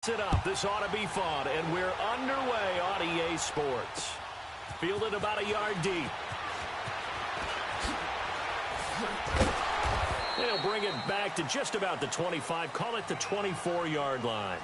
It up. This ought to be fun, and we're underway on EA Sports. Fielded about a yard deep. They'll bring it back to just about the 25. Call it the 24-yard line.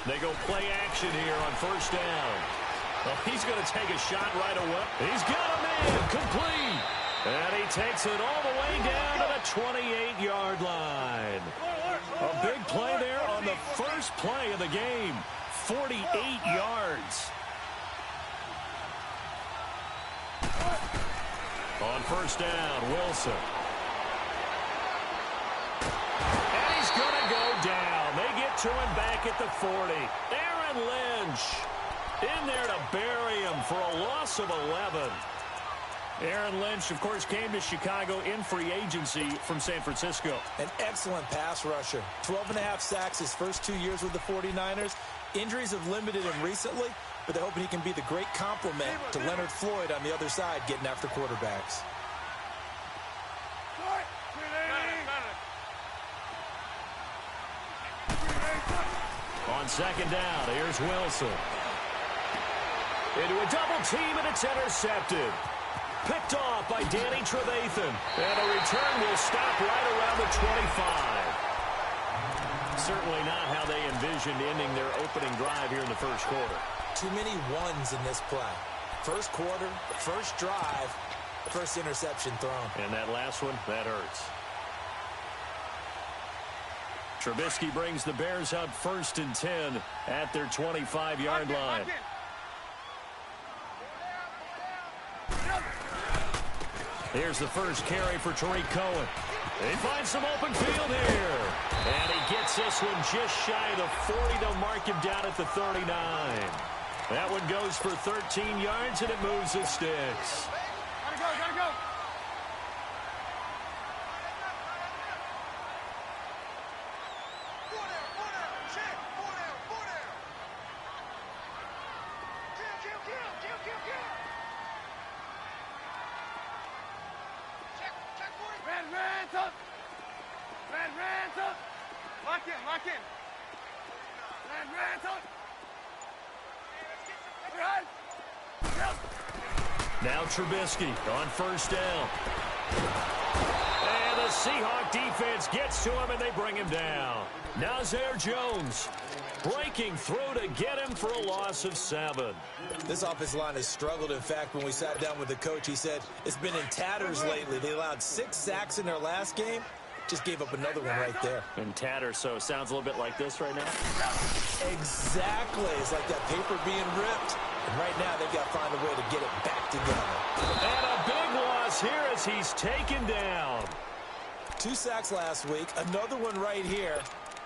They go play action here on first down. Well, he's going to take a shot right away. He's got him in, complete. And he takes it all the way down to the 28-yard line. A big play there on the first play of the game. 48 yards. On first down, Wilson. And he's going to go down. They get to him back at the 40. Aaron Lynch in there to bury him for a loss of 11. Aaron Lynch, of course, came to Chicago in free agency from San Francisco. An excellent pass rusher. 12.5 sacks his first 2 years with the 49ers. Injuries have limited him recently, but they're hoping he can be the great complement to Leonard Floyd on the other side getting after quarterbacks. On second down, here's Wilson. Into a double team, and it's intercepted. Picked off by Danny Trevathan. And a return will stop right around the 25. Certainly not how they envisioned ending their opening drive here in the first quarter. Too many ones in this play. First quarter, first drive, first interception thrown. And that last one, that hurts. Trubisky brings the Bears up 1st and 10 at their 25-yard line. Here's the first carry for Tariq Cohen. They find some open field here. And he gets this one just shy of the 40. They'll mark him down at the 39. That one goes for 13 yards, and it moves the sticks. Gotta go, gotta go. Now Trubisky on first down. And the Seahawk defense gets to him, and they bring him down. Nazir Jones breaking through to get him for a loss of 7. This offensive line has struggled. In fact, when we sat down with the coach, he said it's been in tatters lately. They allowed 6 sacks in their last game. Just gave up another one right there. In tatters, so it sounds a little bit like this right now. Exactly. It's like that paper being ripped. And right now, they've got to find a way to get it back together. And a big loss here as he's taken down. 2 sacks last week, another one right here.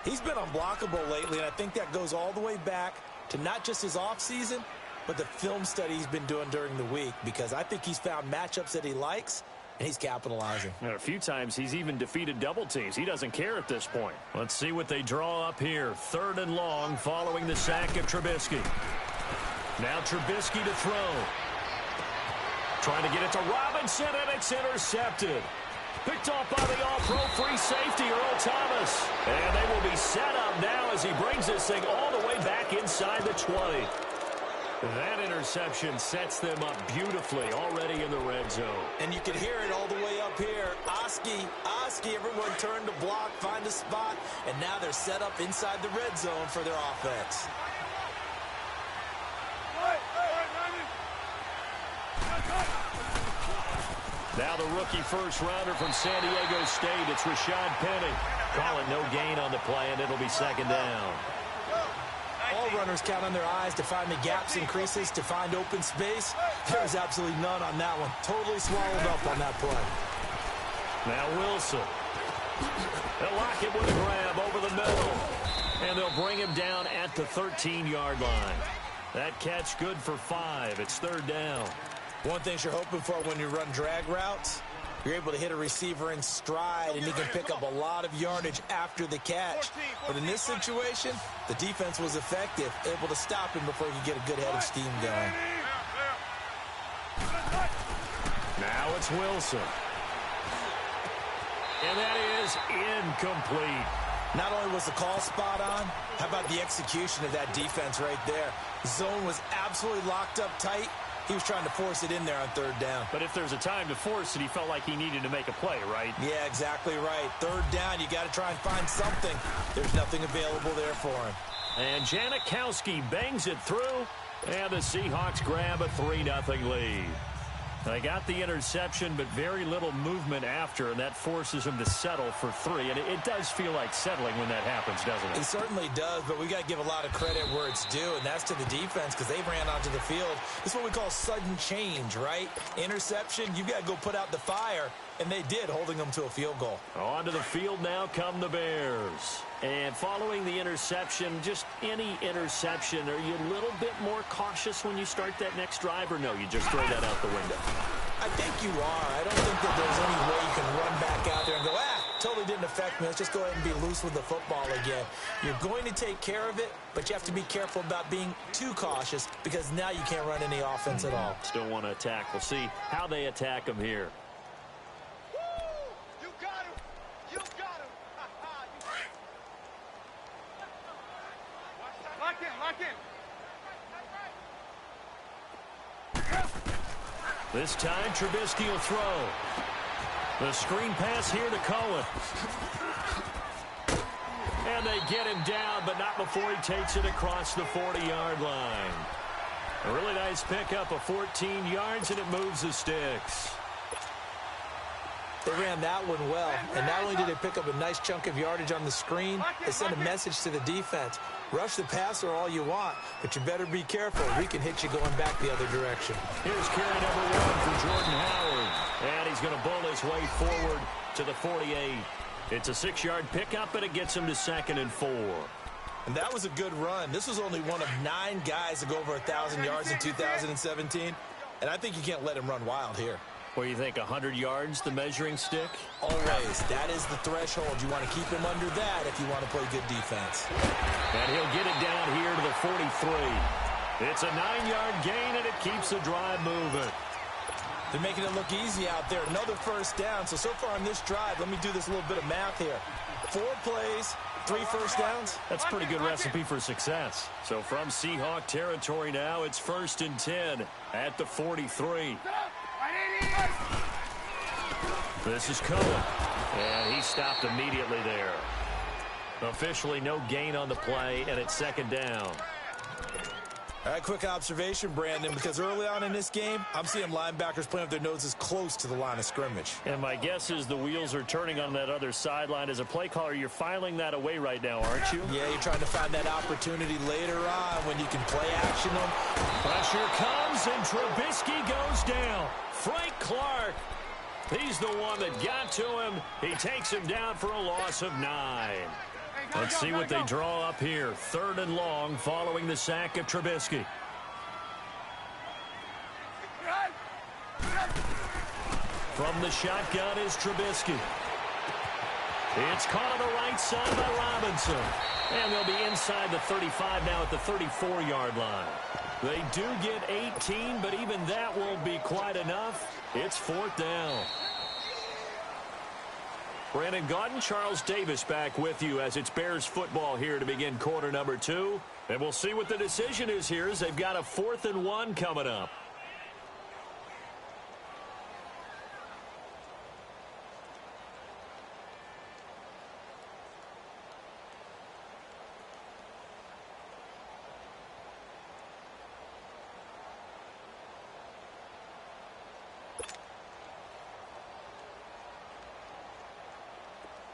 He's been unblockable lately, and I think that goes all the way back to not just his offseason, but the film study he's been doing during the week, because I think he's found matchups that he likes, and he's capitalizing. And a few times he's even defeated double teams. He doesn't care at this point. Let's see what they draw up here. 3rd and long following the sack of Trubisky. Now Trubisky to throw. Trying to get it to Robinson, and it's intercepted. Picked off by the all-pro free safety, Earl Thomas. And they will be set up now as he brings this thing all the way back inside the 20. That interception sets them up beautifully already in the red zone. And you can hear it all the way up here. Oski, everyone turned to block, find a spot, and now they're set up inside the red zone for their offense. Now the rookie first-rounder from San Diego State, it's Rashad Penny. Call it no gain on the play, and it'll be 2nd down. All runners count on their eyes to find the gaps and creases, to find open space. There's absolutely none on that one. Totally swallowed up on that play. Now Wilson. They'll lock it with a grab over the middle. And they'll bring him down at the 13-yard line. That catch good for 5. It's 3rd down. One thing you're hoping for when you run drag routes, you're able to hit a receiver in stride, and he can pick up a lot of yardage after the catch. But in this situation, the defense was effective, able to stop him before he could get a good head of steam going. Now it's Wilson. And that is incomplete. Not only was the call spot on, how about the execution of that defense right there? Zone was absolutely locked up tight. He was trying to force it in there on 3rd down. But if there's a time to force it, he felt like he needed to make a play, right? Yeah, exactly right. 3rd down, you got to try and find something. There's nothing available there for him. And Janikowski bangs it through, and the Seahawks grab a 3-0 lead. They got the interception, but very little movement after, and that forces him to settle for 3. And it does feel like settling when that happens, doesn't it? It certainly does, but we got to give a lot of credit where it's due, and that's to the defense, because they ran onto the field. This is what we call sudden change, right? Interception, you got to go put out the fire, and they did, holding them to a field goal. Onto the field now come the Bears. And following the interception, just any interception, are you a little bit more cautious when you start that next drive, or no, you just throw that out the window? I think you are. I don't think that there's any way you can run back out there and go, totally didn't affect me. Let's just go ahead and be loose with the football again. You're going to take care of it, but you have to be careful about being too cautious, because now you can't run any offense at all. Still want to attack. We'll see how they attack them here. This time, Trubisky will throw. The screen pass here to Cohen. And they get him down, but not before he takes it across the 40-yard line. A really nice pickup of 14 yards, and it moves the sticks. They ran that one well, and not only did they pick up a nice chunk of yardage on the screen, they sent a message to the defense. Rush the passer all you want, but you better be careful. We can hit you going back the other direction. Here's carry number 1 for Jordan Howard. And he's going to bowl his way forward to the 48. It's a 6-yard pickup, and it gets him to 2nd and 4. And that was a good run. This was only one of 9 guys to go over 1,000 yards in 2017. And I think you can't let him run wild here. What do you think, 100 yards, the measuring stick? Always. That is the threshold. You want to keep him under that if you want to play good defense. And he'll get it down here to the 43. It's a 9-yard gain, and it keeps the drive moving. They're making it look easy out there. Another 1st down. So far on this drive, let me do this little bit of math here. 4 plays, 3 first downs. That's a pretty good recipe for success. So from Seahawk territory now, it's 1st and 10 at the 43. This is Cohen, and he stopped immediately there. Officially no gain on the play, and it's 2nd down. All right, quick observation, Brandon, because early on in this game, I'm seeing linebackers playing with their noses close to the line of scrimmage. And my guess is the wheels are turning on that other sideline. As a play caller, you're filing that away right now, aren't you? Yeah, you're trying to find that opportunity later on when you can play action them. Pressure comes, and Trubisky goes down. Frank Clark. He's the one that got to him. He takes him down for a loss of 9. Let's see what they draw up here. 3rd and long following the sack of Trubisky. From the shotgun is Trubisky. It's caught on the right side by Robinson. And they'll be inside the 35 now at the 34-yard line. They do get 18, but even that won't be quite enough. It's 4th down. Brandon Gaudin, Charles Davis back with you as it's Bears football here to begin quarter number 2. And we'll see what the decision is here as they've got a 4th and 1 coming up.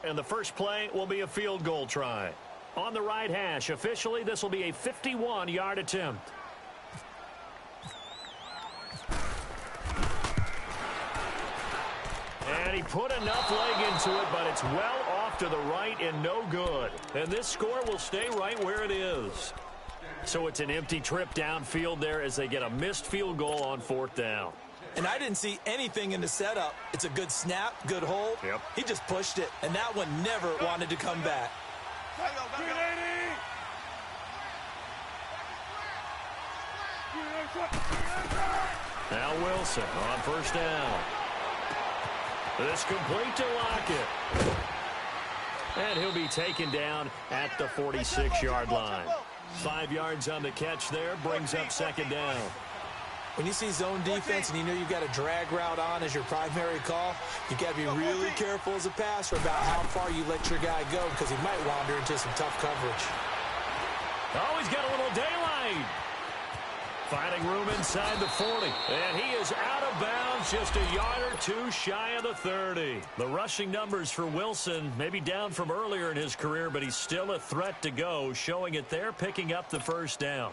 And the first play will be a field goal try. On the right hash, officially, this will be a 51-yard attempt. And he put enough leg into it, but it's well off to the right and no good. And this score will stay right where it is. So it's an empty trip downfield there as they get a missed field goal on 4th down. And I didn't see anything in the setup. It's a good snap, good hold. Yep. He just pushed it, and that one never wanted to come back. Now Wilson on 1st down. This complete to Lockett. And he'll be taken down at the 46-yard line. 5 yards on the catch there, brings up 2nd down. When you see zone defense and you know you've got a drag route on as your primary call, you've got to be really careful as a passer about how far you let your guy go because he might wander into some tough coverage. Oh, he's got a little daylight. Finding room inside the 40. And he is out of bounds just a yard or 2 shy of the 30. The rushing numbers for Wilson may be down from earlier in his career, but he's still a threat to go, showing it there, picking up the 1st down.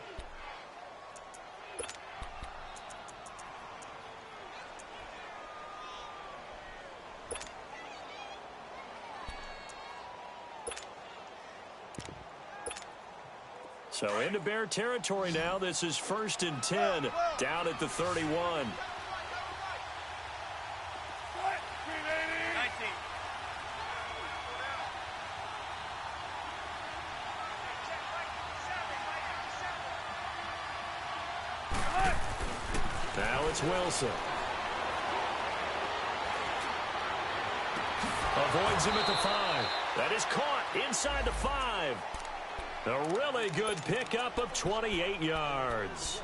So into Bear territory now. This is 1st and 10 down at the 31. Now it's Wilson. Avoids him at the 5. That is caught inside the 5. A really good pickup of 28 yards.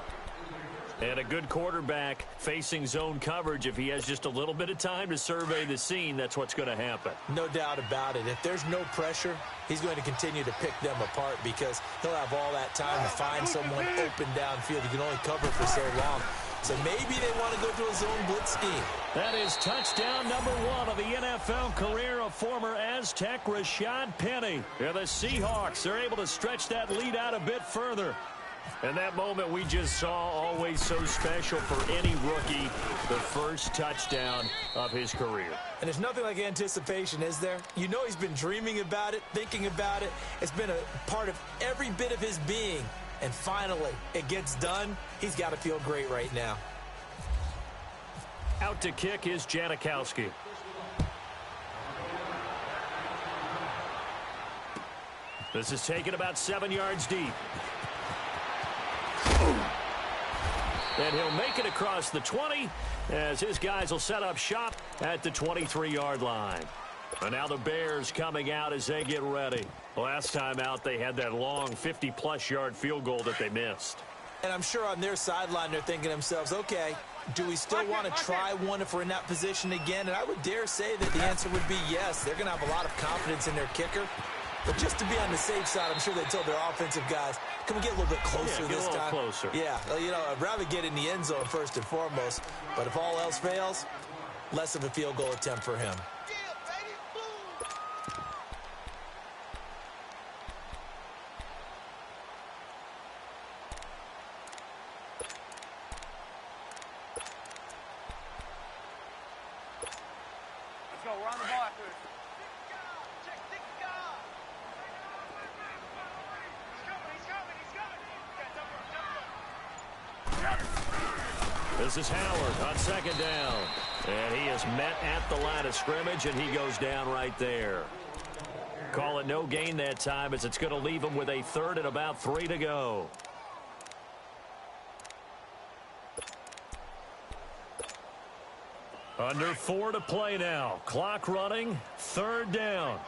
And a good quarterback facing zone coverage. If he has just a little bit of time to survey the scene, that's what's going to happen. No doubt about it. If there's no pressure, he's going to continue to pick them apart because he'll have all that time to find someone open downfield. He can only cover for so long. So maybe they want to go to a zone blitz scheme. That is touchdown number 1 of the NFL career of former Aztec Rashad Penny. And the Seahawks are able to stretch that lead out a bit further. And that moment we just saw, always so special for any rookie, the first touchdown of his career. And there's nothing like anticipation, is there? You know he's been dreaming about it, thinking about it. It's been a part of every bit of his being. And finally, it gets done. He's got to feel great right now. Out to kick is Janikowski. This is taken about 7 yards deep. And he'll make it across the 20 as his guys will set up shop at the 23-yard line. And now the Bears coming out as they get ready. Last time out, they had that long 50-plus yard field goal that they missed. And I'm sure on their sideline they're thinking to themselves, okay, do we still want to try one if we're in that position again? And I would dare say that the answer would be yes. They're going to have a lot of confidence in their kicker. But just to be on the safe side, I'm sure they told their offensive guys, can we get a little bit closer this time? Get a little closer. Yeah, you know, I'd rather get in the end zone first and foremost. But if all else fails, less of a field goal attempt for him. This is Howard on second down. And he is met at the line of scrimmage, and he goes down right there. Call it no gain that time, as it's going to leave him with a third and about 3 to go. Under 4 to play now. Clock running. Third down.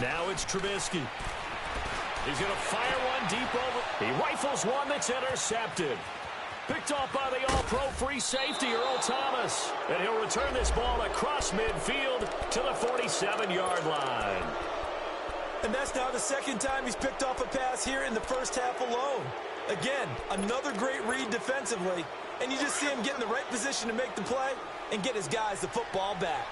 Now it's Trubisky. He's going to fire one deep over. He rifles one that's intercepted. Picked off by the all-pro free safety, Earl Thomas. And he'll return this ball across midfield to the 47-yard line. And that's now the second time he's picked off a pass here in the first half alone. Again, another great read defensively. And you just see him get in the right position to make the play and get his guys the football back.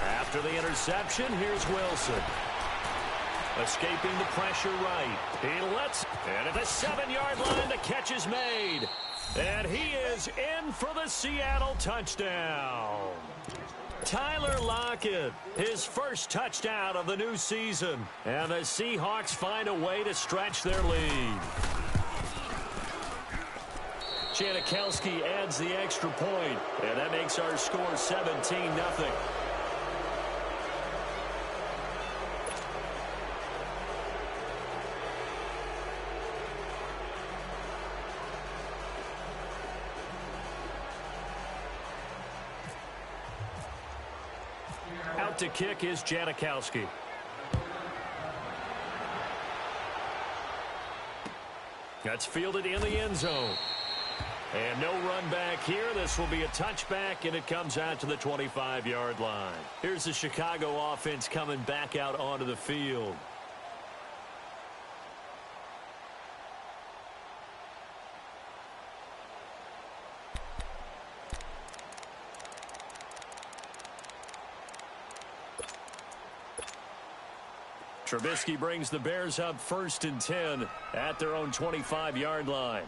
After the interception, here's Wilson. Escaping the pressure right. And at the 7-yard line, the catch is made. And he is in for the Seattle touchdown. Tyler Lockett, his first touchdown of the new season. And the Seahawks find a way to stretch their lead. Janikowski adds the extra point, and that makes our score 17-0. Out to kick is Janikowski. That's fielded in the end zone. And no run back here. This will be a touchback, and it comes out to the 25-yard line. Here's the Chicago offense coming back out onto the field. Trubisky brings the Bears up 1st and 10 at their own 25-yard line.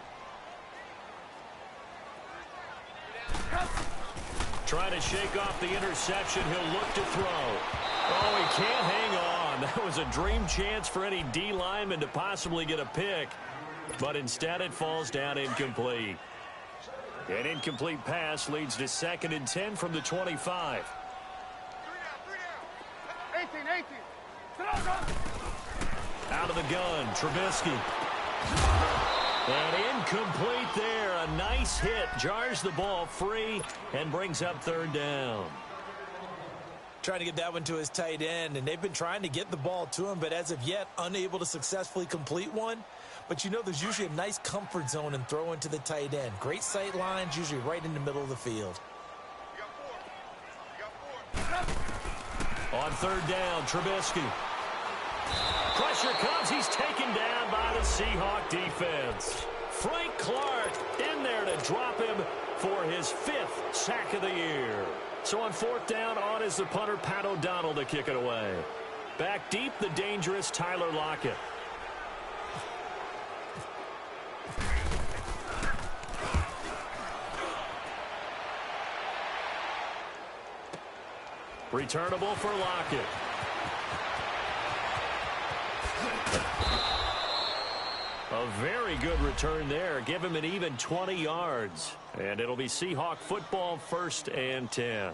Trying to shake off the interception. He'll look to throw. Oh, he can't hang on. That was a dream chance for any D lineman to possibly get a pick. But instead it falls down incomplete. An incomplete pass leads to 2nd and 10 from the 25. 18. Out of the gun, Trubisky. And incomplete there. A nice hit. Jars the ball free and brings up 3rd down. Trying to get that one to his tight end, and they've been trying to get the ball to him, but as of yet, unable to successfully complete one. But you know there's usually a nice comfort zone in throwing to the tight end. Great sight lines, usually right in the middle of the field. On 3rd down, Trubisky. Pressure comes. He's taken down by the Seahawk defense. Frank Clark in there to drop him for his 5th sack of the year. So on 4th down, on is the punter, Pat O'Donnell, to kick it away. Back deep, the dangerous Tyler Lockett. Returnable for Lockett. A very good return there. Give him an even 20 yards. And it'll be Seahawk football, 1st and 10.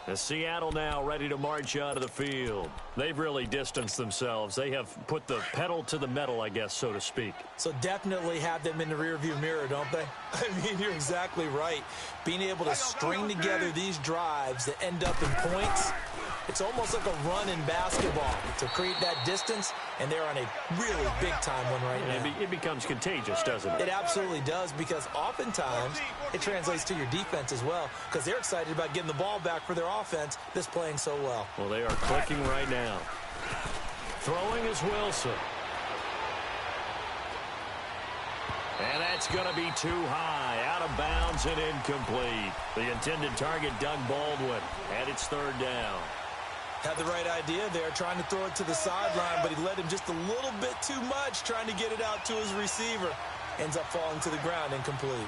The Seattle now ready to march out of the field. They've really distanced themselves. They have put the pedal to the metal, I guess, so to speak. So definitely have them in the rearview mirror, don't they? I mean, you're exactly right. Being able to string together these drives that end up in points, it's almost like a run in basketball to create that distance, and they're on a really big-time one right now. It becomes contagious, doesn't it? It absolutely does, because oftentimes it translates to your defense as well, because they're excited about getting the ball back for their offense that's playing so well. Well, they are clicking right now. Throwing is Wilson. And that's going to be too high. Out of bounds and incomplete. The intended target, Doug Baldwin. And it's 3rd down. Had the right idea there, trying to throw it to the sideline, but he led him just a little bit too much, trying to get it out to his receiver. Ends up falling to the ground, incomplete.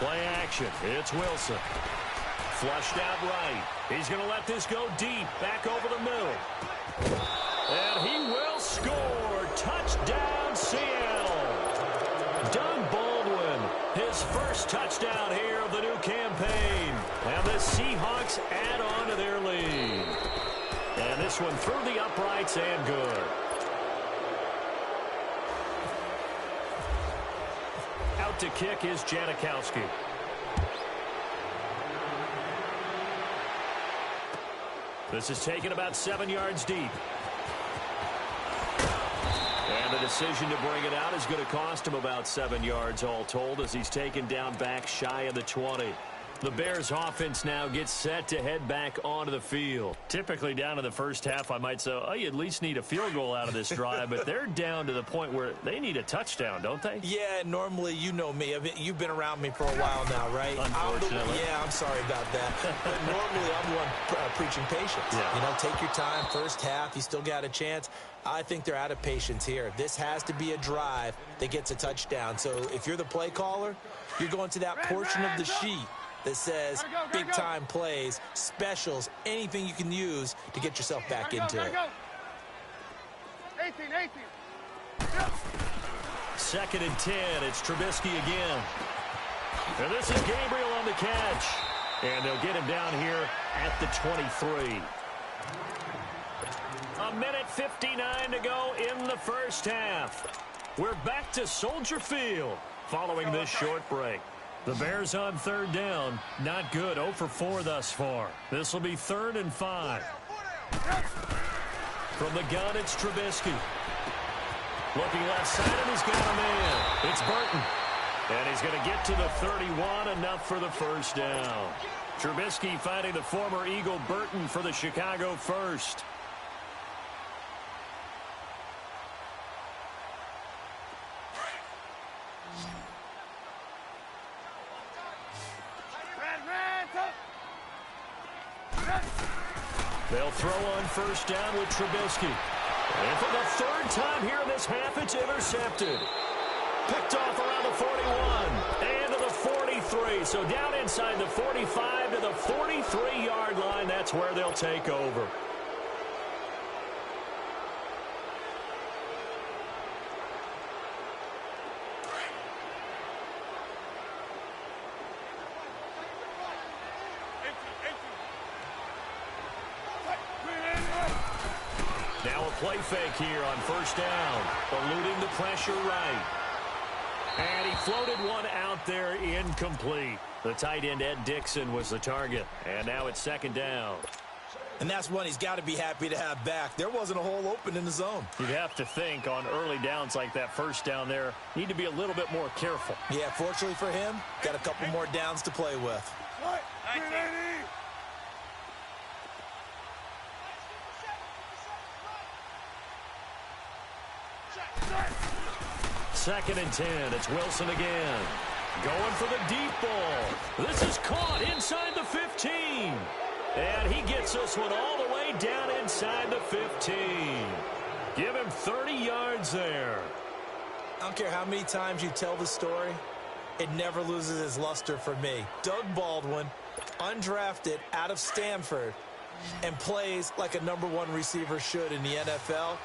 Play action. It's Wilson. Flushed out right. He's going to let this go deep. Back over the middle. And he will score. Touchdown, Seattle. Doug Baldwin, his first touchdown here of the new campaign. And the Seahawks add on to their lead. And this one through the uprights and good. Out to kick is Janikowski. This is taken about 7 yards deep. And the decision to bring it out is going to cost him about 7 yards all told as he's taken down back shy of the 20. The Bears offense now gets set to head back onto the field. Typically down to the first half, I might say, oh, you at least need a field goal out of this drive, but they're down to the point where they need a touchdown, don't they? Yeah, normally, you know me. You've been around me for a while now, right? Unfortunately. I'm sorry about that. But normally, I'm the one preaching patience. Yeah. You know, take your time. First half, you still got a chance. I think they're out of patience here. This has to be a drive that gets a touchdown. So if you're the play caller, you're going to that portion of the sheet that says big-time plays, specials, anything you can use to get yourself back into it. 18. Second and 10. It's Trubisky again. And this is Gabriel on the catch. And they'll get him down here at the 23. A minute 59 to go in the first half. We're back to Soldier Field following this short break. The Bears on third down. Not good. 0 for 4 thus far. This will be 3rd and 5. From the gun, it's Trubisky. Looking left side, and he's got a man. It's Burton. And he's going to get to the 31, enough for the first down. Trubisky finding the former Eagle Burton for the Chicago first. They'll throw on first down with Trubisky. And for the 3rd time here in this half, it's intercepted. Picked off around the 41 and to the 43. So down inside the 45 to the 43-yard line. That's where they'll take over. Now a play fake here on first down. Eluding the pressure right. And he floated one out there incomplete. The tight end, Ed Dixon, was the target. And now it's 2nd down. And that's one he's got to be happy to have back. There wasn't a hole open in the zone. You'd have to think on early downs like that first down there, need to be a little bit more careful. Yeah, fortunately for him, got a couple more downs to play with. 2nd and 10. It's Wilson again. Going for the deep ball. This is caught inside the 15. And he gets this one all the way down inside the 15. Give him 30 yards there. I don't care how many times you tell the story, it never loses its luster for me. Doug Baldwin, undrafted out of Stanford, and plays like a #1 receiver should in the NFL.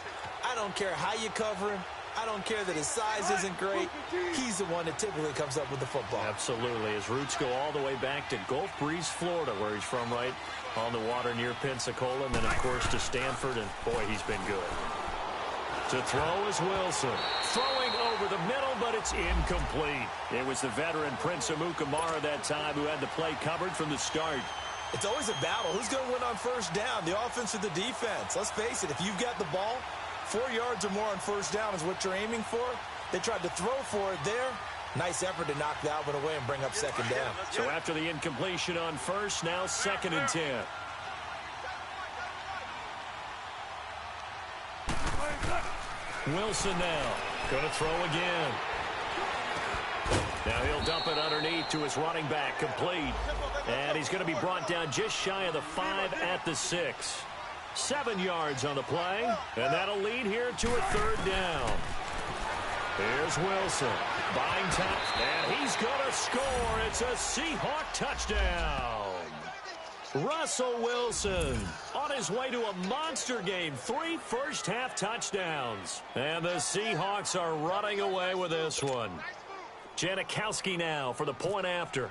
I don't care how you cover him. I don't care that his size isn't great. He's the one that typically comes up with the football. Absolutely. His roots go all the way back to Gulf Breeze, Florida, where he's from, right on the water near Pensacola. And then, of course, to Stanford. And, boy, he's been good. To throw is Wilson. Throwing over the middle, but it's incomplete. It was the veteran Prince Amukamara that time who had the play covered from the start. It's always a battle. Who's going to win on first down, the offense or the defense? Let's face it, if you've got the ball, 4 yards or more on first down is what you're aiming for. They tried to throw for it there. Nice effort to knock that one away and bring up 2nd down. So after the incompletion on first, now 2nd and 10. Wilson now going to throw again. Now he'll dump it underneath to his running back, complete. And he's going to be brought down just shy of the 5 at the 6. 7 yards on the play, and that'll lead here to a 3rd down. Here's Wilson. Buying time. And he's going to score. It's a Seahawk touchdown. Russell Wilson on his way to a monster game. 3 first-half touchdowns. And the Seahawks are running away with this one. Janikowski now for the point after.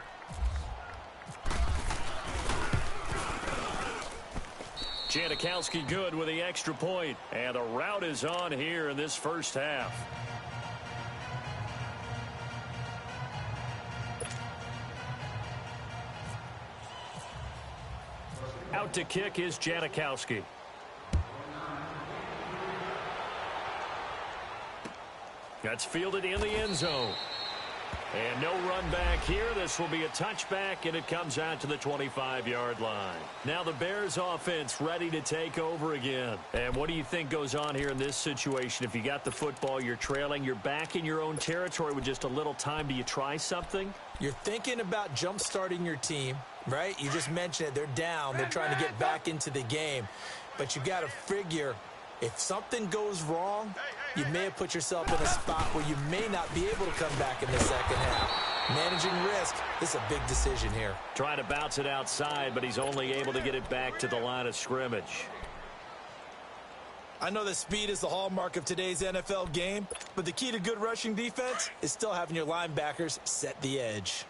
Janikowski good with the extra point. And the route is on here in this first half. Out to kick is Janikowski. That's fielded in the end zone. And no run back here. This will be a touchback, and it comes out to the 25-yard line. Now the Bears offense ready to take over again. And what do you think goes on here in this situation? If you got the football, you're trailing, you're back in your own territory with just a little time. Do you try something? You're thinking about jump-starting your team, right? You just mentioned it. They're down. They're trying to get back into the game. But you got to figure if something goes wrong, you may have put yourself in a spot where you may not be able to come back in the second half. Managing risk, this is a big decision here. Trying to bounce it outside, but he's only able to get it back to the line of scrimmage. I know that speed is the hallmark of today's NFL game, but the key to good rushing defense is still having your linebackers set the edge.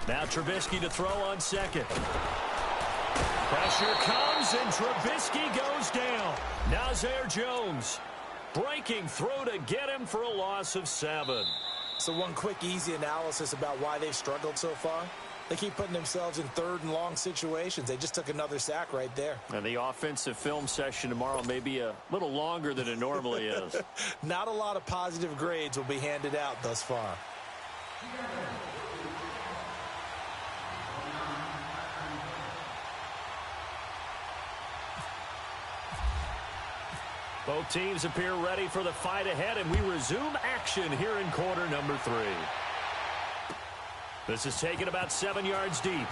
Now Trubisky to throw on second. Pressure comes, and Trubisky goes down. Nazir Jones breaking through to get him for a loss of 7. So one quick, easy analysis about why they've struggled so far. They keep putting themselves in third and long situations. They just took another sack right there. And the offensive film session tomorrow may be a little longer than it normally is. Not a lot of positive grades will be handed out thus far. Both teams appear ready for the fight ahead, and we resume action here in quarter number 3. This is taken about 7 yards deep.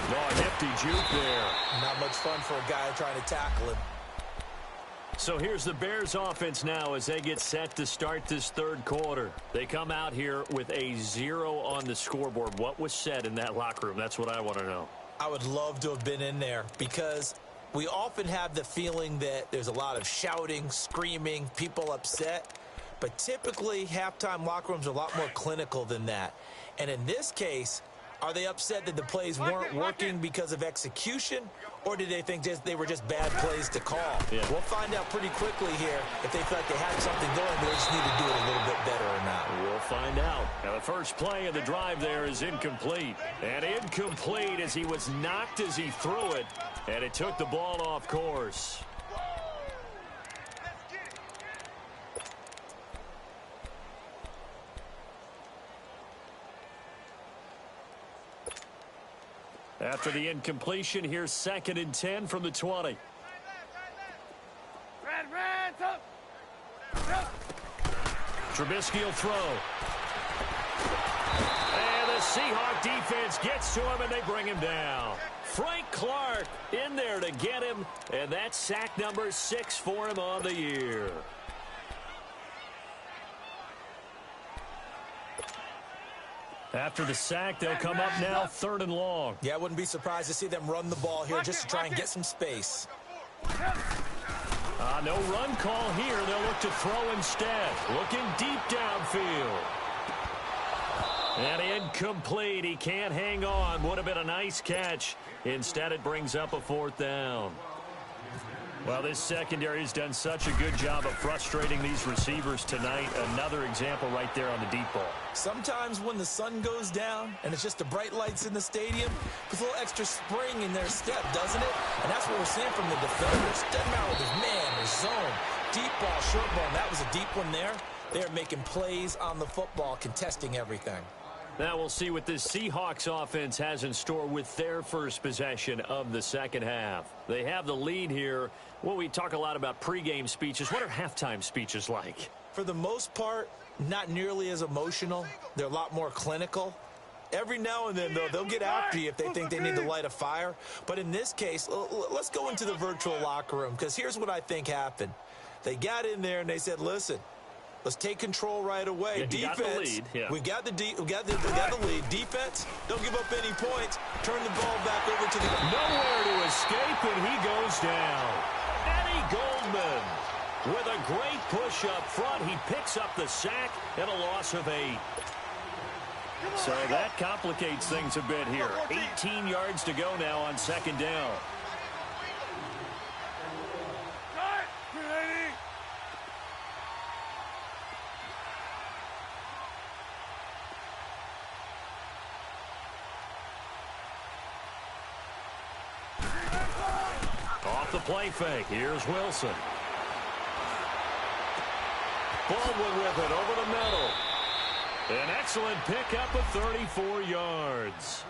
Oh, nifty juke there. Not much fun for a guy trying to tackle him. So here's the Bears offense now as they get set to start this third quarter. They come out here with a 0 on the scoreboard. What was said in that locker room? That's what I want to know. I would love to have been in there because we often have the feeling that there's a lot of shouting, screaming, people upset. But typically, halftime locker rooms are a lot more clinical than that. And in this case, are they upset that the plays weren't working because of execution? Or do they think they were just bad plays to call? Yeah. We'll find out pretty quickly here if they feel like they had something going, but they just need to do it a little bit better or not. We'll find out. Now, the first play of the drive there is incomplete. And incomplete as he was knocked as he threw it. And it took the ball off course. After the incompletion, here's 2nd and 10 from the 20. Trubisky will throw. And the Seahawk defense gets to him, and they bring him down. Frank Clark in there to get him, and that's sack number 6 for him on the year. After the sack, they'll come up now 3rd and long. Yeah, I wouldn't be surprised to see them run the ball here just to try and get some space. No run call here. They'll look to throw instead. Looking deep downfield. And incomplete. He can't hang on. Would have been a nice catch. Instead, it brings up a 4th down. Well, this secondary has done such a good job of frustrating these receivers tonight. Another example right there on the deep ball. Sometimes when the sun goes down and it's just the bright lights in the stadium, there's a little extra spring in their step, doesn't it? And that's what we're seeing from the defenders. Doesn't matter whether it's man or zone. Deep ball, short ball. That was a deep one there. They're making plays on the football, contesting everything. Now we'll see what this Seahawks offense has in store with their first possession of the second half. They have the lead here. Well, we talk a lot about pregame speeches. What are halftime speeches like? For the most part, not nearly as emotional. They're a lot more clinical. Every now and then, though, they'll get after you if they think they need to light a fire. But in this case, let's go into the virtual locker room, because here's what I think happened. They got in there and they said, listen, let's take control right away. Yeah, Defense, we got the lead. Defense, don't give up any points. Turn the ball back over to the... Nowhere to escape, and he goes down. Eddie Goldman with a great push up front. He picks up the sack and a loss of 8. So that complicates things a bit here. 18 yards to go now on second down. Off the play fake. Here's Wilson. Baldwin with it over the middle. An excellent pickup of 34 yards.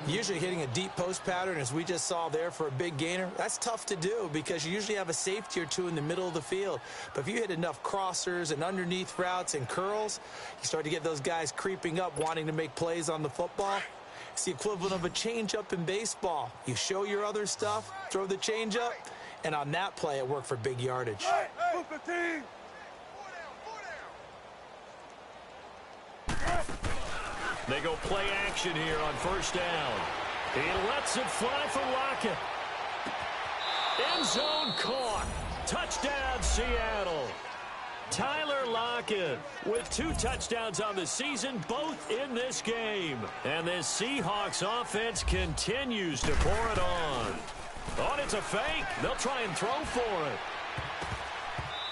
Usually hitting a deep post pattern, as we just saw there, for a big gainer, that's tough to do because you usually have a safety or two in the middle of the field. But if you hit enough crossers and underneath routes and curls, you start to get those guys creeping up, wanting to make plays on the football. It's the equivalent of a changeup in baseball. You show your other stuff, throw the changeup, and on that play, it worked for big yardage. They go play action here on first down. He lets it fly for Lockett. End zone caught. Touchdown, Seattle. Tyler Lockett with 2 touchdowns on the season, both in this game. And this Seahawks offense continues to pour it on. Oh, and it's a fake. They'll try and throw for it.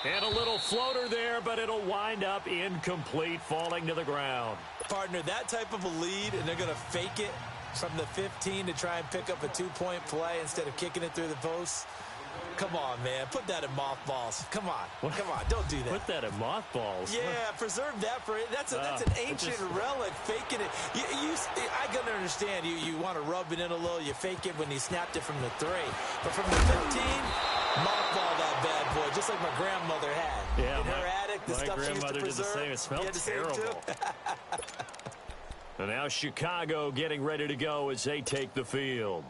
And a little floater there, but it'll wind up incomplete, falling to the ground. Partner, that type of a lead, and they're going to fake it from the 15 to try and pick up a 2-point play instead of kicking it through the posts. Come on, man. Put that in mothballs. Come on. Come on. Don't do that. Put that in mothballs. Yeah, preserve that for it. That's an ancient relic, faking it. I can understand you want to rub it in a little. You fake it when you snapped it from the 3. But from the 15, mothball that bad boy, just like my grandmother had. Yeah, in her attic, the stuff she used to preserve. Did the same. It smelled terrible. And now Chicago getting ready to go as they take the field.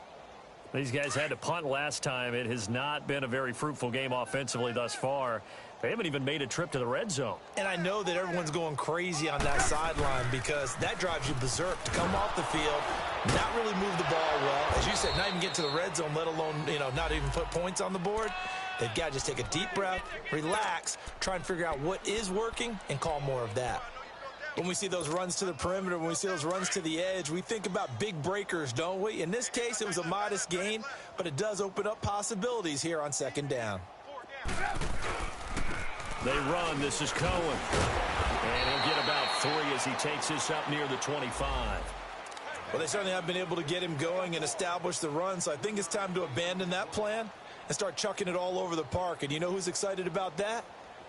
These guys had to punt last time. It has not been a very fruitful game offensively thus far. They haven't even made a trip to the red zone. And I know that everyone's going crazy on that sideline because that drives you berserk to come off the field, not really move the ball well. As you said, not even get to the red zone, let alone, not even put points on the board. They've got to just take a deep breath, relax, try and figure out what is working, and call more of that. When we see those runs to the perimeter, when we see those runs to the edge, we think about big breakers, don't we? In this case, it was a modest gain, but it does open up possibilities here on second down. They run. This is Cohen. And he'll get about 3 as he takes this up near the 25. Well, they certainly have been able to get him going and establish the run, so I think it's time to abandon that plan and start chucking it all over the park. And you know who's excited about that?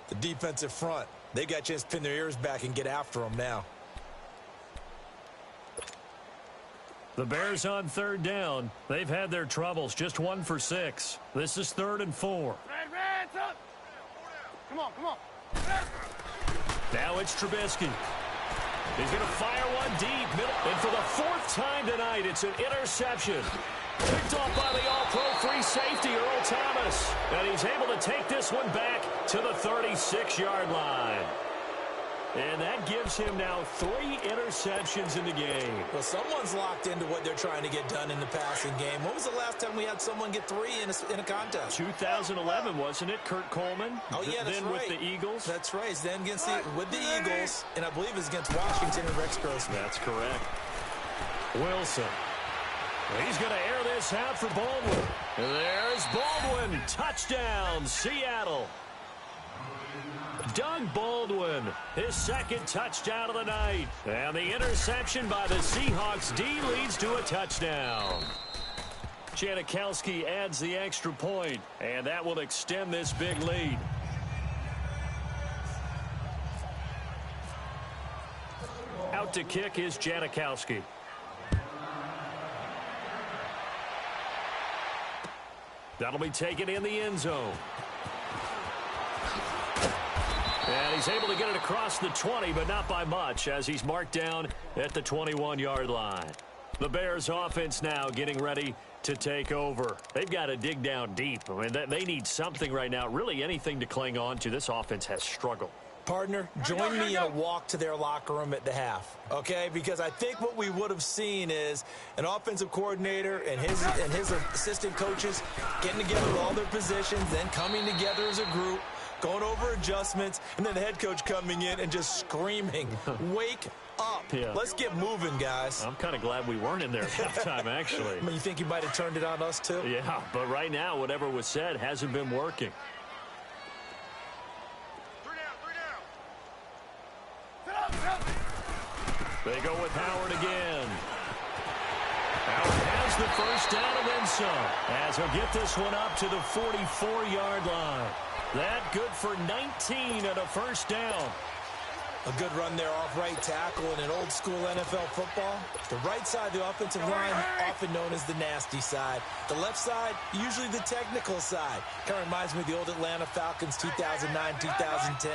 The defensive front. They got a chance to pin their ears back and get after them now. The Bears on third down. They've had their troubles. Just 1 for 6. This is 3rd and 4. Come on, come on. Now it's Trubisky. He's going to fire one deep. Middle. And for the 4th time tonight, it's an interception. Picked off by the all-pro free safety, Earl Thomas. And he's able to take this one back to the 36-yard line. And that gives him now 3 interceptions in the game. Well, someone's locked into what they're trying to get done in the passing game. When was the last time we had someone get 3 in a contest? 2011, wasn't it? Kurt Coleman. Oh, yeah, that's then right. With the Eagles. That's right. Then with the Eagles, and I believe it's against Washington and Rex Grossman. That's correct. Wilson. He's going to air this out for Baldwin. There's Baldwin. Touchdown, Seattle. Doug Baldwin, his 2nd touchdown of the night. And the interception by the Seahawks D leads to a touchdown. Janikowski adds the extra point, and that will extend this big lead. Out to kick is Janikowski. That'll be taken in the end zone. And he's able to get it across the 20, but not by much, as he's marked down at the 21-yard line. The Bears offense now getting ready to take over. They've got to dig down deep. I mean, they need something right now, really anything to cling on to. This offense has struggled. Partner, join me in a walk to their locker room at the half, okay? Because I think what we would have seen is an offensive coordinator and his assistant coaches getting together with all their positions, then coming together as a group, going over adjustments, and then the head coach coming in and just screaming, wake up. Yeah. Let's get moving, guys. I'm kind of glad we weren't in there at halftime, actually. I mean, you think you might have turned it on us, too? Yeah, but right now, whatever was said hasn't been working. They go with Howard again. Howard has the first down and then some, as he'll get this one up to the 44-yard line. That good for 19 and a first down. A good run there off right tackle in an old-school NFL football. The right side of the offensive line, often known as the nasty side. The left side, usually the technical side. Kind of reminds me of the old Atlanta Falcons 2009-2010.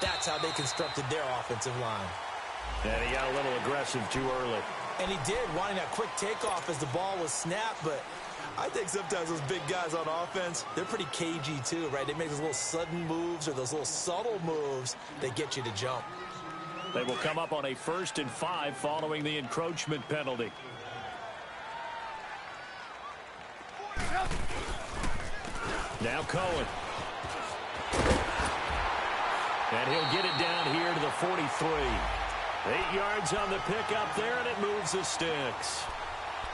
That's how they constructed their offensive line. And he got a little aggressive too early. And he did, wanting that quick takeoff as the ball was snapped. But I think sometimes those big guys on offense, they're pretty cagey too, right? They make those little sudden moves or those little subtle moves that get you to jump. They will come up on a 1st and 5 following the encroachment penalty. Now Cohen. And he'll get it down here to the 43. 8 yards on the pickup there, and it moves the sticks.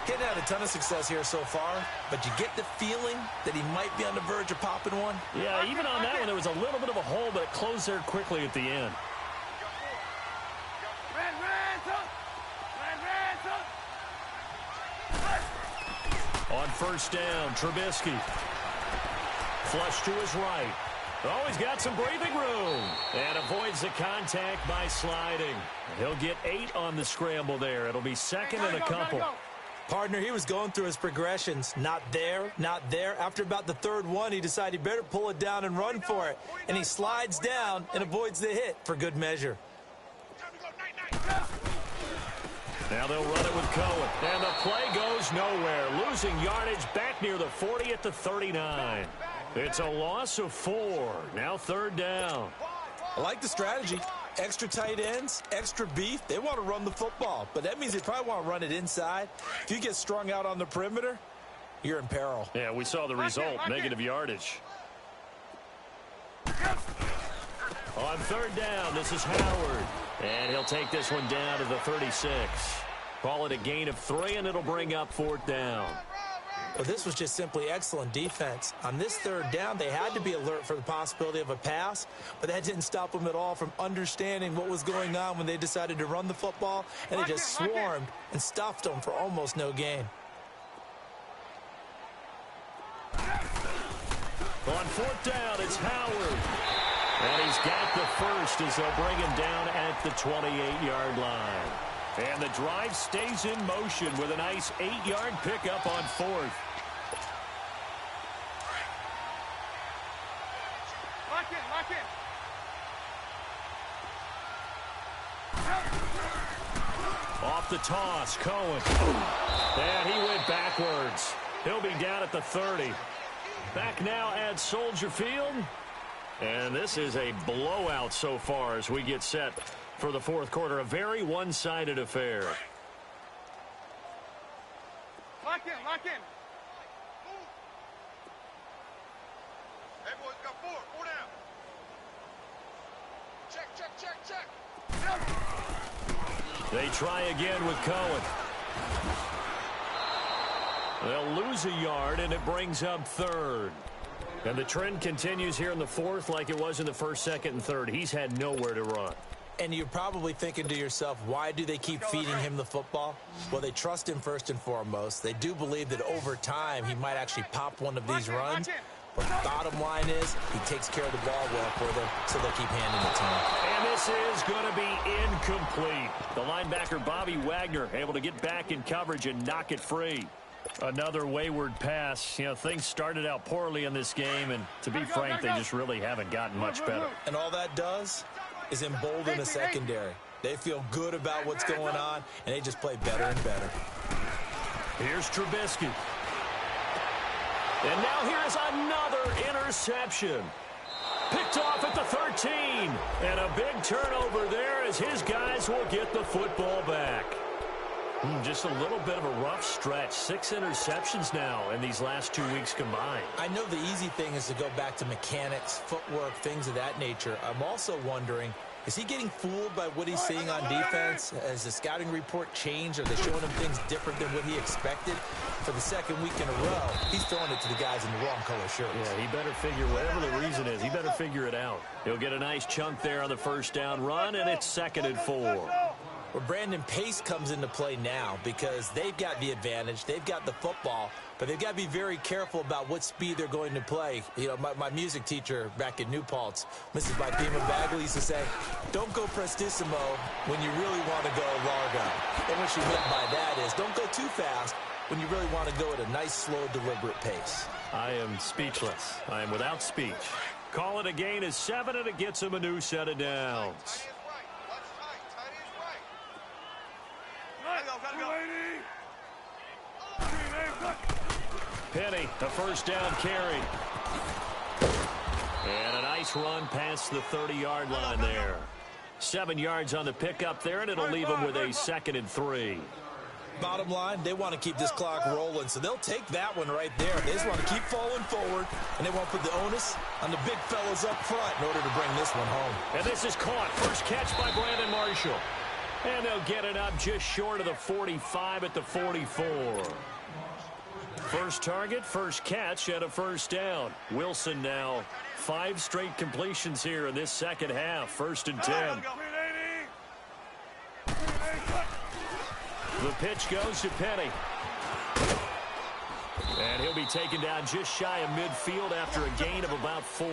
Getting had a ton of success here so far, but you get the feeling that he might be on the verge of popping one. Yeah, even on that one, there was a little bit of a hole, but it closed there quickly at the end. On first down, Trubisky. Flush to his right. Oh, he's got some breathing room. And avoids the contact by sliding. He'll get 8 on the scramble there. It'll be second and a couple. Partner, he was going through his progressions. Not there, not there. After about the third one, he decided he better pull it down and run for it. And he slides down and avoids the hit for good measure. Now they'll run it with Cohen. And the play goes nowhere. Losing yardage back near the 40 at the 39. It's a loss of 4. Now 3rd down. I like the strategy. Extra tight ends, extra beef. They want to run the football, but that means they probably want to run it inside. If you get strung out on the perimeter, you're in peril. Yeah, we saw the result, negative yardage. On 3rd down, this is Howard. And he'll take this one down to the 36. Call it a gain of 3, and it'll bring up 4th down. Well, this was just simply excellent defense. On this 3rd down, they had to be alert for the possibility of a pass, but that didn't stop them at all from understanding what was going on when they decided to run the football, and they just swarmed and stuffed them for almost no gain. On 4th down, it's Howard. And he's got the first as they'll bring him down at the 28-yard line. And the drive stays in motion with a nice 8-yard pickup on 4th. Lock in. Off the toss, Cohen. And he went backwards. He'll be down at the 30. Back now at Soldier Field. And this is a blowout so far as we get set for the 4th quarter. A very one-sided affair. Lock in. Hey, boys, got 4 down. Check. They try again with Cohen. They'll lose a yard, and it brings up 3rd. And the trend continues here in the 4th like it was in the 1st, 2nd, and 3rd. He's had nowhere to run. And you're probably thinking to yourself, why do they keep feeding him the football? Well, they trust him first and foremost. They do believe that over time he might actually pop one of these runs. But the bottom line is he takes care of the ball well for them, so they'll keep handing it to him. And this is going to be incomplete. The linebacker, Bobby Wagner, able to get back in coverage and knock it free. Another wayward pass. You know, things started out poorly in this game, and to be frank, they just really haven't gotten much better. And all that does is embolden the secondary. They feel good about what's going on, and they just play better and better. Here's Trubisky. And now here is another interception. Picked off at the 13. And a big turnover there as his guys will get the football back. Just a little bit of a rough stretch. 6 interceptions now in these last 2 weeks combined. I know the easy thing is to go back to mechanics, footwork, things of that nature. I'm also wondering, is he getting fooled by what he's seeing on defense? Has the scouting report changed? Are they showing him things different than what he expected? For the second week in a row, he's throwing it to the guys in the wrong color shirts. Yeah, he better figure, whatever the reason is, he better figure it out. He'll get a nice chunk there on the first down run, and it's 2nd and 4. Well, Brandon, pace comes into play now because they've got the advantage. They've got the football, but they've got to be very careful about what speed they're going to play. You know, my music teacher back in New Paltz, Mrs. Bipema Bagley, used to say, don't go prestissimo when you really want to go largo. And what she meant by that is don't go too fast when you really want to go at a nice, slow, deliberate pace. I am speechless. I am without speech. Call it a gain of 7, and it gets him a new set of downs. Penny, a first down carry. And a nice run past the 30-yard line there. 7 yards on the pickup there, and it'll leave them with a 2nd and 3. Bottom line, they want to keep this clock rolling, so they'll take that one right there. They just want to keep falling forward, and they won't put the onus on the big fellas up front in order to bring this one home. And this is caught. First catch by Brandon Marshall. And they'll get it up just short of the 45 at the 44. First target, first catch, and a first down. Wilson now 5 straight completions here in this second half. 1st and 10. The pitch goes to Penny. And he'll be taken down just shy of midfield after a gain of about 4.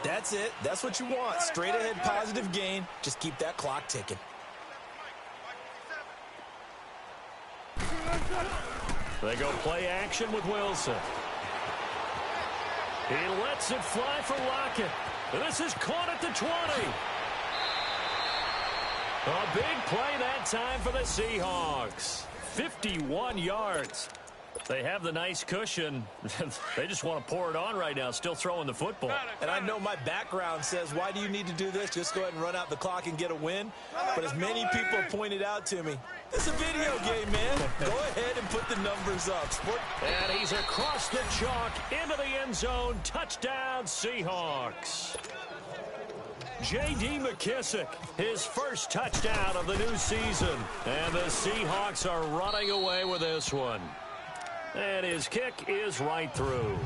That's it. That's what you want. Straight ahead positive gain. Just keep that clock ticking. They go play action with Wilson. He lets it fly for Lockett. And this is caught at the 20. A big play that time for the Seahawks. 51 yards. They have the nice cushion. They just want to pour it on right now, still throwing the football. And I know my background says, why do you need to do this? Just go ahead and run out the clock and get a win. But as many people pointed out to me, it's a video game, man. Go ahead and put the numbers up. And he's across the chalk into the end zone. Touchdown, Seahawks. J.D. McKissick, his first touchdown of the new season. And the Seahawks are running away with this one. And his kick is right through.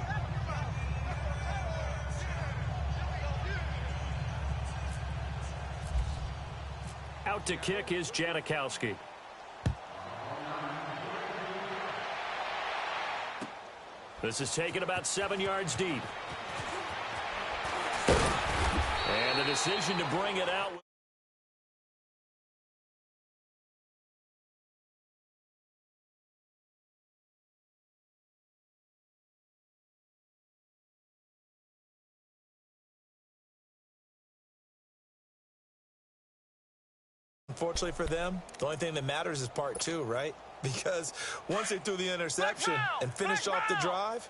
Out to kick is Janikowski. This is taken about 7 yards deep. And the decision to bring it out. Unfortunately for them, the only thing that matters is part 2, right? Because once they threw the interception and finished off the drive,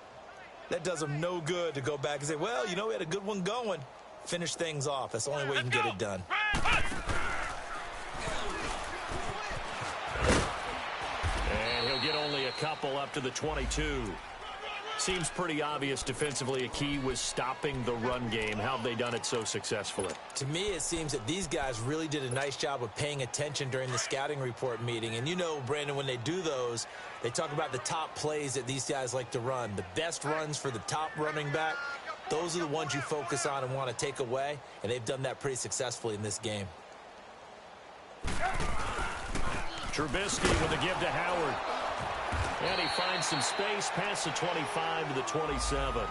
that does them no good to go back and say, well, you know, we had a good one going. Finish things off. That's the only way you can get it done. And he'll get only a couple up to the 22. Seems pretty obvious defensively a key was stopping the run game. How have they done it so successfully? To me, it seems that these guys really did a nice job of paying attention during the scouting report meeting. And you know, Brandon, when they do those, they talk about the top plays that these guys like to run. The best runs for the top running back, those are the ones you focus on and want to take away. And they've done that pretty successfully in this game. Trubisky with a give to Howard. And he finds some space past the 25 to the 27.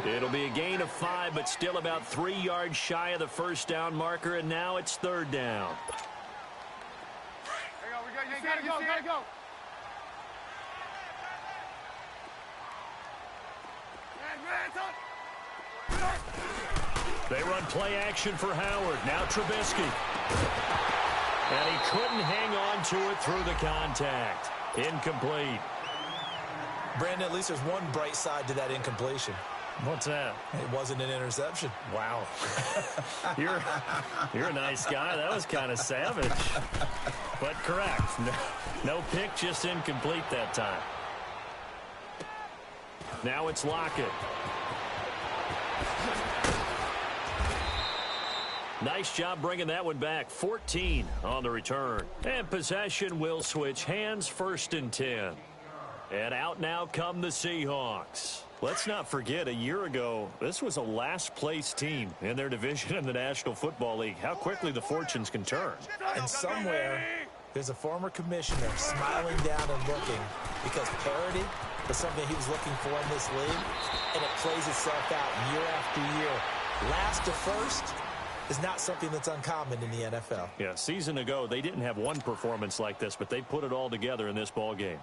It'll be a gain of 5, but still about 3 yards shy of the first down marker, and now it's 3rd down. Gotta go. They run play action for Howard. Now Trubisky. And he couldn't hang on to it through the contact. Incomplete. Brandon, at least there's one bright side to that incompletion. What's that? It wasn't an interception. Wow. You're a nice guy. That was kind of savage. But correct. No pick, just incomplete that time. Now it's Lockett. Nice job bringing that one back. 14 on the return. And possession will switch hands, 1st and 10. And out now come the Seahawks. Let's not forget, a year ago, this was a last-place team in their division in the National Football League. How quickly the fortunes can turn. And somewhere, there's a former commissioner smiling down and looking because parity was something he was looking for in this league, and it plays itself out year after year. Last to first is not something that's uncommon in the NFL. Yeah, a season ago, they didn't have one performance like this, but they put it all together in this ball game.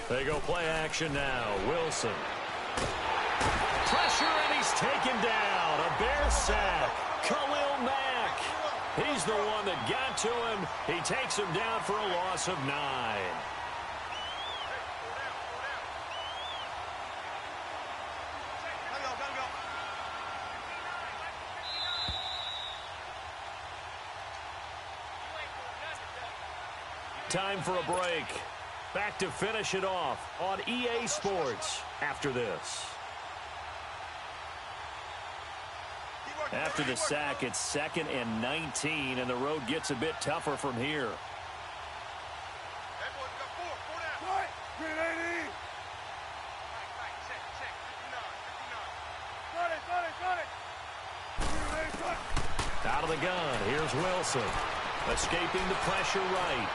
They go play action now. Wilson. Pressure, and he's taken down. A Bear sack. Khalil Mack. He's the one that got to him. He takes him down for a loss of 9. Time for a break. Back to finish it off on EA Sports after this. After the sack, it's 2nd and 19, and the road gets a bit tougher from here. Out of the gun, here's Wilson. Escaping the pressure right.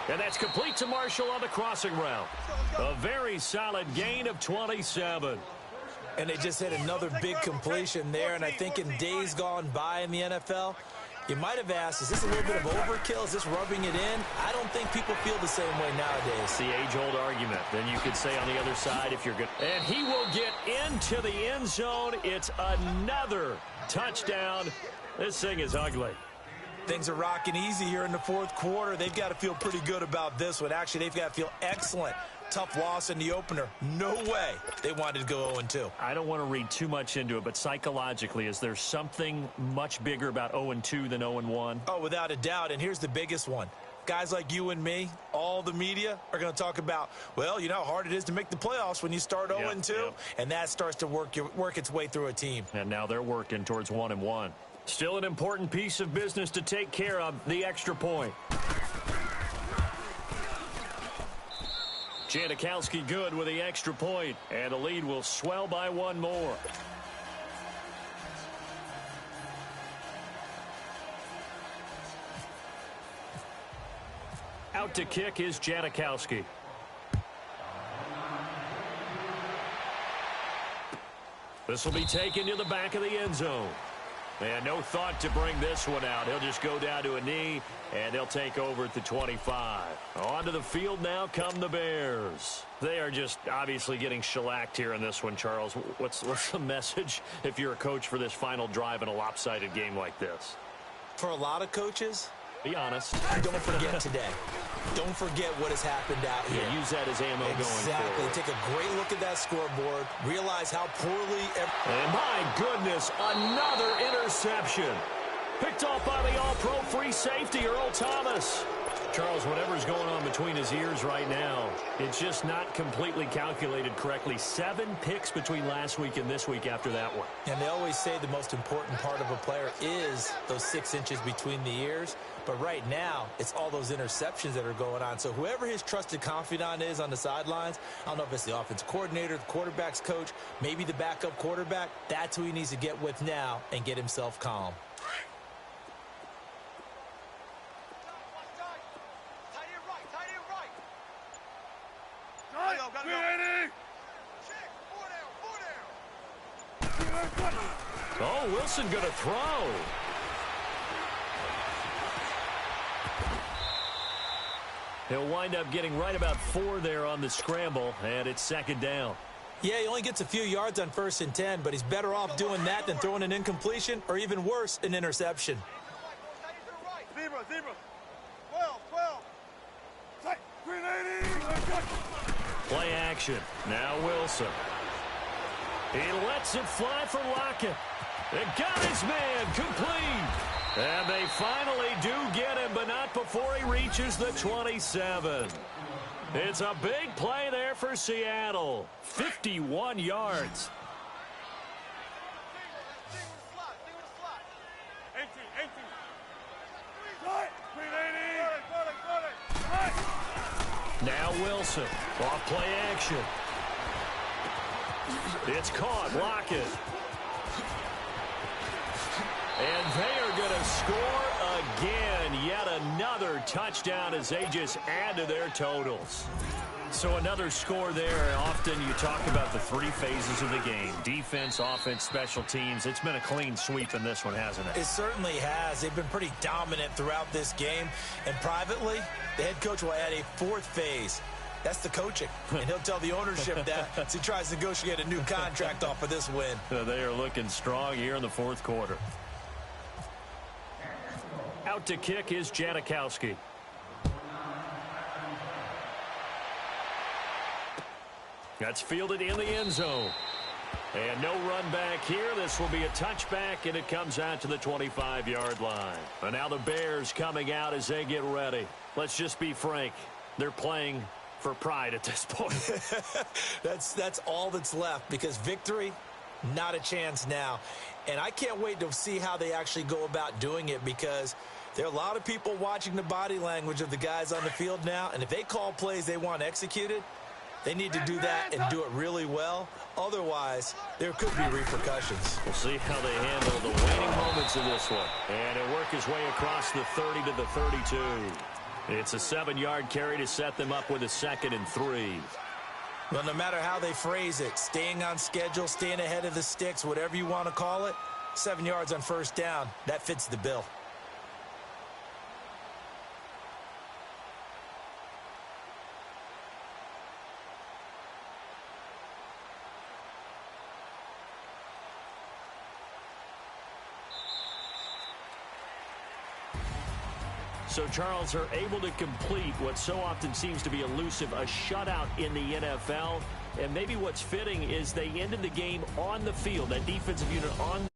And that's complete to Marshall on the crossing route. A very solid gain of 27. And they just hit another big completion there. And I think in days gone by in the NFL, you might have asked, is this a little bit of overkill? Is this rubbing it in? I don't think people feel the same way nowadays. It's the age-old argument. Then you could say on the other side, if you're good. And he will get into the end zone. It's another touchdown. This thing is ugly. Things are rocking easy here in the 4th quarter. They've got to feel pretty good about this one. Actually, they've got to feel excellent. Tough loss in the opener. No way they wanted to go 0-2. I don't want to read too much into it, but psychologically, is there something much bigger about 0-2 than 0-1? Oh, without a doubt. And here's the biggest one. Guys like you and me, all the media, are going to talk about, well, you know how hard it is to make the playoffs when you start 0-2. Yep. And that starts to work its way through a team. And now they're working towards 1-1. Still an important piece of business to take care of, the extra point. Janikowski good with the extra point, and the lead will swell by 1 more. Out to kick is Janikowski. This will be taken to the back of the end zone. And no thought to bring this one out. He'll just go down to a knee, and they'll take over at the 25. Onto the field now come the Bears. They are just obviously getting shellacked here in this one, Charles. What's the message if you're a coach for this final drive in a lopsided game like this? For a lot of coaches, be honest. Don't forget today. Don't forget what has happened out here. Yeah, use that as ammo going forward. Exactly. Take a great look at that scoreboard. Realize how poorly... And my goodness, another interception. Picked off by the all-pro free safety, Earl Thomas. Charles, whatever's going on between his ears right now, it's just not completely calculated correctly. 7 picks between last week and this week after that one. And they always say the most important part of a player is those 6 inches between the ears. But right now, it's all those interceptions that are going on. So whoever his trusted confidant is on the sidelines, I don't know if it's the offense coordinator, the quarterback's coach, maybe the backup quarterback, that's who he needs to get with now and get himself calm. Oh, Wilson going to throw. He'll wind up getting right about 4 there on the scramble, and it's second down. Yeah, he only gets a few yards on 1st and 10, but he's better off doing that than throwing an incompletion or even worse, an interception. Zebra, zebra. 12, 12. Tight. 380. Play action. Now Wilson. He lets it fly for Lockett. It got his man complete. And they finally do get him, but not before he reaches the 27. It's a big play there for Seattle. 51 yards. Now Wilson. Off play action. It's caught. Lockett. And they are going to score again. Yet another touchdown as they just add to their totals. So another score there. Often you talk about the 3 phases of the game. Defense, offense, special teams. It's been a clean sweep in this one, hasn't it? It certainly has. They've been pretty dominant throughout this game. And privately, the head coach will add a 4th phase. That's the coaching. And he'll tell the ownership that as he tries to negotiate a new contract off of this win. They are looking strong here in the 4th quarter. Out to kick is Janikowski. That's fielded in the end zone. And no run back here. This will be a touchback, and it comes out to the 25-yard line. And now the Bears coming out as they get ready. Let's just be frank. They're playing for pride at this point. That's all that's left, because victory, not a chance now. And I can't wait to see how they actually go about doing it, because there are a lot of people watching the body language of the guys on the field now, and if they call plays they want executed, they need to do that and do it really well. Otherwise, there could be repercussions. We'll see how they handle the waning moments of this one. And it'll work his way across the 30 to the 32. It's a 7-yard carry to set them up with a 2nd and 3. Well, no matter how they phrase it, staying on schedule, staying ahead of the sticks, whatever you want to call it, 7 yards on 1st down, that fits the bill. So Charles are able to complete what so often seems to be elusive, a shutout in the NFL. And maybe what's fitting is they ended the game on the field, that defensive unit on